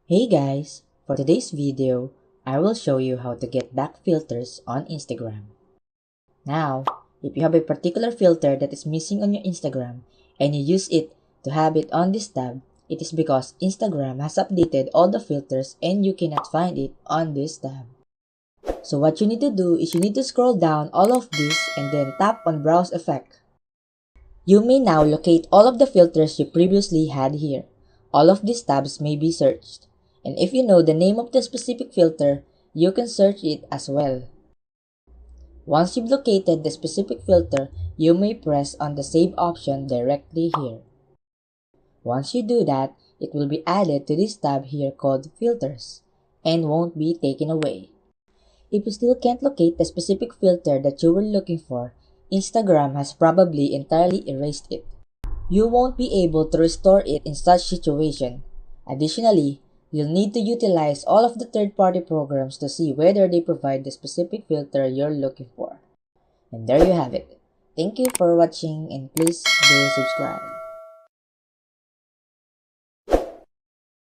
Hey guys, for today's video, I will show you how to get back filters on Instagram. Now, if you have a particular filter that is missing on your Instagram and you use it to have it on this tab, it is because Instagram has updated all the filters and you cannot find it on this tab. So what you need to do is you need to scroll down all of this and then tap on Browse Effect. You may now locate all of the filters you previously had here. All of these tabs may be searched. And if you know the name of the specific filter, you can search it as well. Once you've located the specific filter, you may press on the save option directly here. Once you do that, it will be added to this tab here called Filters and won't be taken away. If you still can't locate the specific filter that you were looking for, Instagram has probably entirely erased it. You won't be able to restore it in such situation. Additionally, you'll need to utilize all of the third-party programs to see whether they provide the specific filter you're looking for. And there you have it. Thank you for watching and please do subscribe.